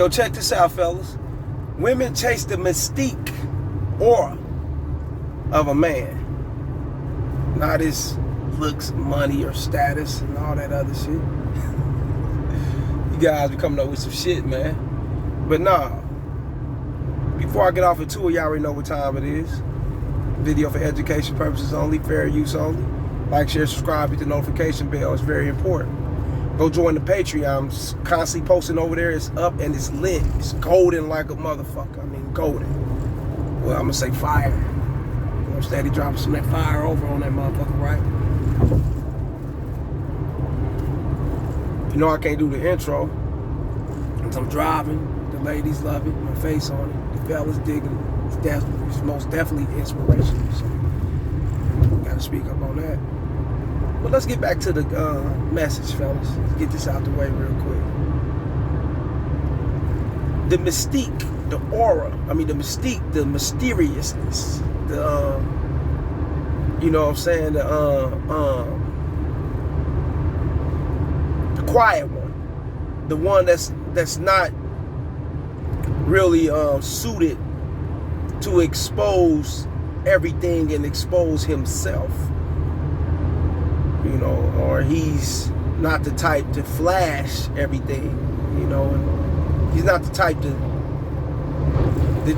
check this out, fellas. Women chase the mystique aura of a man. Not his looks, money, or status, and all that other shit. You guys be coming up with some shit, man. But nah. Before I get off at 2, y'all already know what time it is. Video for education purposes only, fair use only. Like, share, subscribe, hit the notification bell. It's very important. Go join the Patreon. I'm constantly posting over there. It's up and it's lit. It's golden like a motherfucker. I mean, golden. Well, I'm gonna say fire. I'm steady dropping some of that fire over on that motherfucker, right? You know I can't do the intro because I'm driving. The ladies love it. My face on it. The fellas dig it. It's most definitely inspirational. So gotta speak up on that. But let's get back to the message, fellas. Let's get this out the way real quick. The mystique, the aura. I mean, the mystique, the mysteriousness. The you know what I'm saying? The quiet one. The one that's not really suited to expose everything and expose himself, you know, or he's not the type to flash everything, you know, and he's not the type to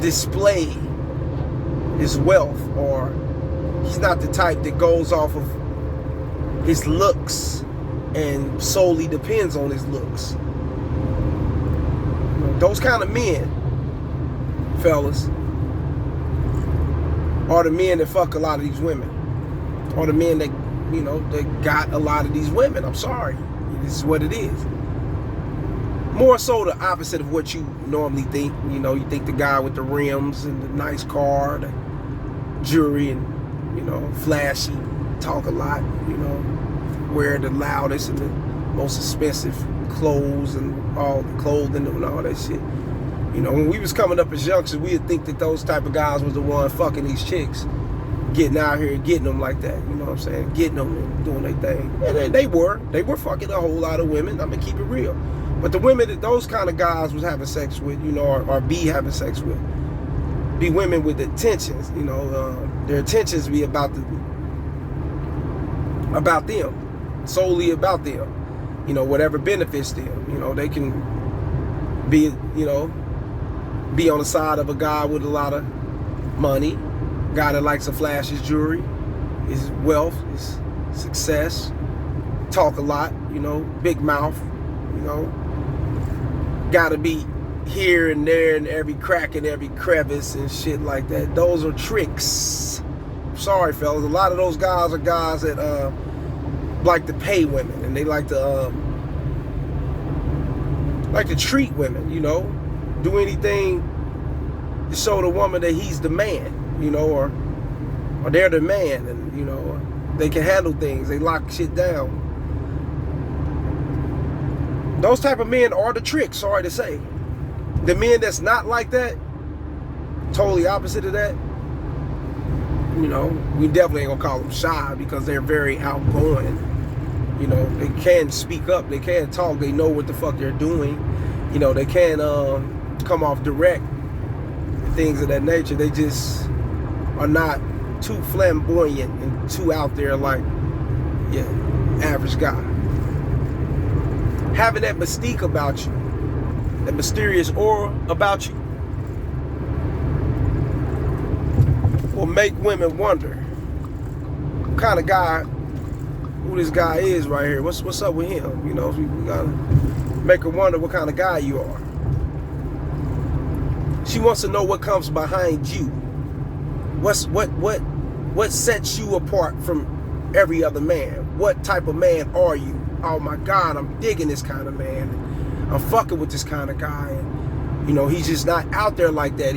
display his wealth, or he's not the type that goes off of his looks and solely depends on his looks. You know, those kind of men, fellas, are the men that fuck a lot of these women, or the men that, you know, that got a lot of these women. I'm sorry, this is what it is. More so the opposite of what you normally think. You know, you think the guy with the rims and the nice car, the jewelry, and, you know, flashy, talk a lot, you know, wear the loudest and the most expensive clothes and all the clothing and all that shit. You know, when we was coming up as youngsters, we'd think that those type of guys was the one fucking these chicks, getting out here and getting them like that. You know what I'm saying? Getting them and doing their thing. And they were fucking a whole lot of women. I'm gonna keep it real. But the women that those kind of guys was having sex with, you know, or be having sex with, be women with intentions. You know, their intentions be about them, solely about them. You know, whatever benefits them. You know, they can be, you know, be on the side of a guy with a lot of money, guy that likes to flash his jewelry, his wealth, his success, talk a lot, you know, big mouth, you know, gotta be here and there and every crack and every crevice and shit like that. Those are tricks. Sorry, fellas. A lot of those guys are guys that like to pay women, and they like to treat women, you know, do anything to show the woman that he's the man, you know, or they're the man, and, you know, they can handle things, they lock shit down. Those type of men are the trick, sorry to say. The men that's not like that, totally opposite of that, you know, we definitely ain't gonna call them shy, because they're very outgoing. You know, they can speak up, they can talk, they know what the fuck they're doing. You know, they can come off direct, things of that nature. They just are not too flamboyant and too out there like, yeah, average guy. Having that mystique about you, that mysterious aura about you, will make women wonder what kind of guy, who this guy is right here. What's up with him? You know, we gotta make her wonder what kind of guy you are. She wants to know what comes behind you. What sets you apart from every other man? What type of man are you? Oh my God, I'm digging this kind of man. I'm fucking with this kind of guy. And, you know, he's just not out there like that.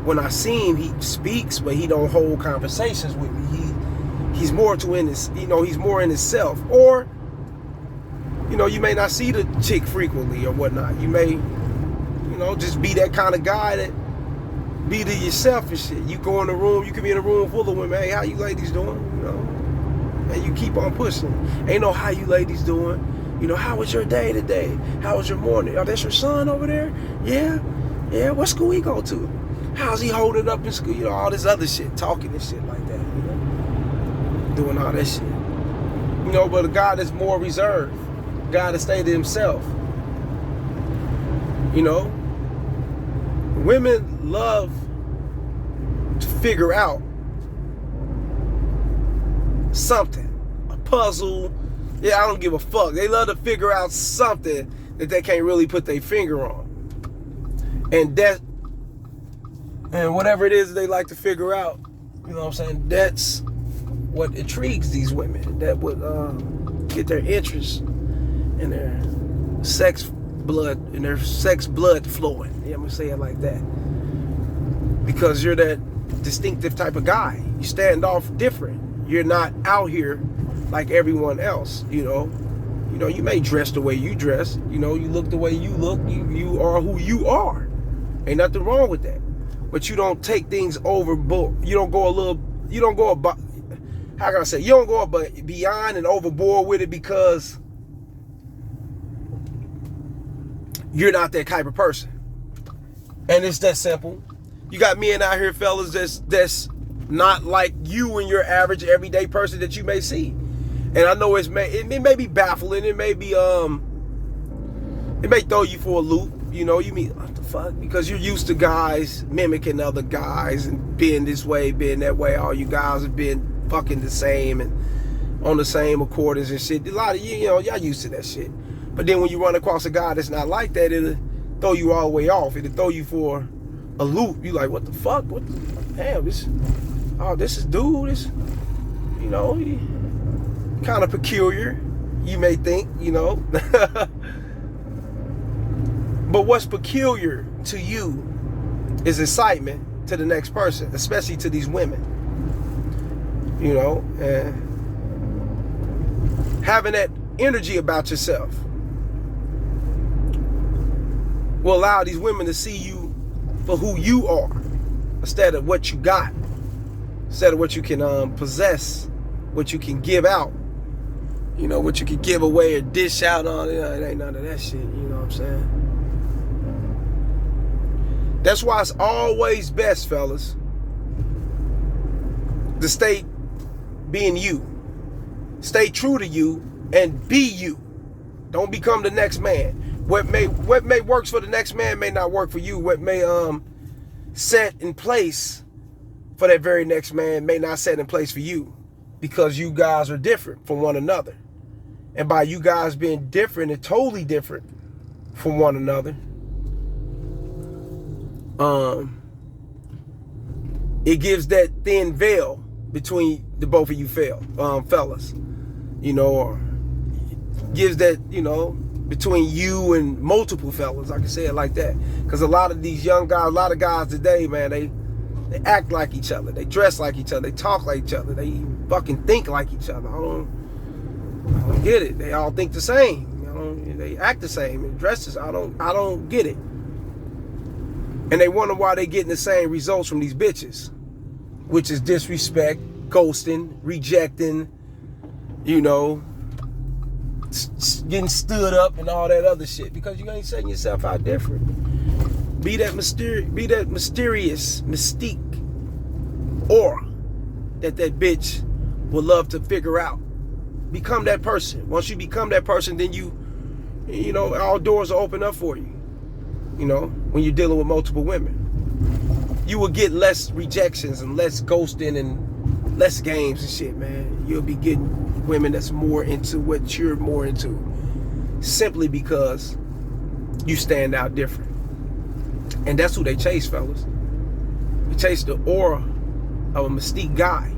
When I see him, he speaks, but he don't hold conversations with me. He's more to in his, you know, he's more in himself. Or, you know, you may not see the chick frequently or whatnot. You may, you know, just be that kind of guy that be to yourself and shit. You go in the room, you can be in a room full of women. Hey, how you ladies doing? You know, and you keep on pushing. Ain't no how you ladies doing. You know, how was your day today? How was your morning? Oh, that's your son over there? Yeah. Yeah, what school he go to? How's he holding up in school? You know, all this other shit, talking and shit like that, you know? Doing all that shit. You know, but a God is more reserved. God has stayed to himself. You know? Women love to figure out something. A puzzle. Yeah, I don't give a fuck. They love to figure out something that they can't really put their finger on. And whatever it is they like to figure out, you know what I'm saying, that's what intrigues these women. That would get their interest in their sex blood flowing. Yeah, I'm gonna say it like that. Because you're that distinctive type of guy. You stand off different. You're not out here like everyone else, you know. You know, you may dress the way you dress, you know, you look the way you look, you are who you are. Ain't nothing wrong with that. But you don't take things overboard. You don't go about, how can I say, you don't go beyond and overboard with it because you're not that type of person. And it's that simple. You got men out here, fellas, that's not like you and your average everyday person that you may see. And I know it may be baffling. It may throw you for a loop. You know, you mean, what the fuck? Because you're used to guys mimicking other guys and being this way, being that way. All you guys have been fucking the same and on the same accordance and shit. A lot of you know, y'all used to that shit. But then when you run across a guy that's not like that, it'll throw you all the way off. It'll throw you for a loop. You like, what the fuck? Damn, this is dude. This, you know, kind of peculiar, you may think, you know. But what's peculiar to you is excitement to the next person, especially to these women. You know, and having that energy about yourself will allow these women to see you for who you are instead of what you got, instead of what you can possess, what you can give out, you know, what you can give away or dish out on. You know, it ain't none of that shit, you know what I'm saying? That's why it's always best, fellas, to stay being you. Stay true to you and be you. Don't become the next man. What may works for the next man may not work for you. What may set in place for that very next man may not set in place for you, because you guys are different from one another. And by you guys being different and totally different from one another, it gives that thin veil between the both of you fellas, you know, or gives that, you know, between you and multiple fellas. I can say it like that, because a lot of these young guys, a lot of guys today, man, they act like each other, they dress like each other, they talk like each other, they even fucking think like each other. I don't get it. They all think the same, you know, they act the same and dress the same. I don't get it. And they wonder why they getting the same results from these bitches, which is disrespect, ghosting, rejecting, you know, getting stood up and all that other shit, because you ain't setting yourself out different. Be that mysterious mystique aura that bitch will love to figure out. Become that person. Once you become that person, then you know, all doors will open up for you. You know, when you're dealing with multiple women, you will get less rejections and less ghosting and less games and shit, man. You'll be getting women that's more into what you're more into, simply because you stand out different. And that's who they chase, fellas. They chase the aura of a mystique guy,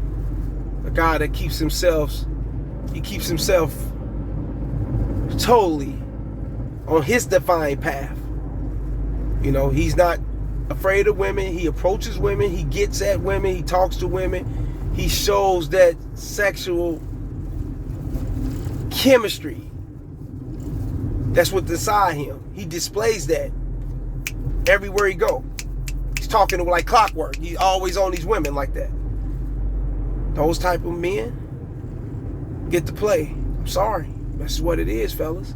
a guy that keeps himself totally on his defined path. You know, he's not afraid of women. He approaches women. He gets at women. He talks to women. He shows that sexual chemistry that's what's inside him. He displays that everywhere he go. He's talking to like clockwork. He's always on these women like that. Those type of men get to play. I'm sorry. That's what it is, fellas.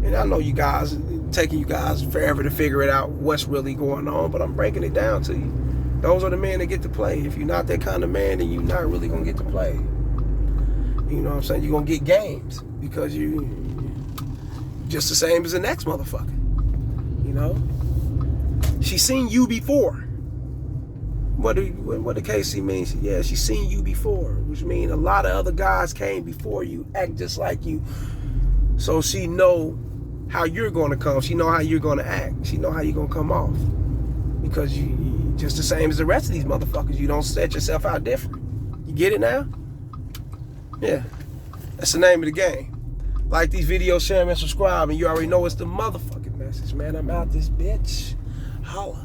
And I know you guys, taking you guys forever to figure it out what's really going on, but I'm breaking it down to you. Those are the men that get to play. If you're not that kind of man, then you're not really gonna get to play. You know what I'm saying? You're gonna get games because you just the same as the next motherfucker. You know? She's seen you before. What the case means? Yeah, she's seen you before, which means a lot of other guys came before you, act just like you. So she know how you're going to come. She know how you're going to act. She know how you're going to come off. Because you just the same as the rest of these motherfuckers. You don't set yourself out different. You get it now? Yeah. That's the name of the game. Like these videos, share, and subscribe, and you already know it's the motherfucking message, man. I'm out this bitch. Holla.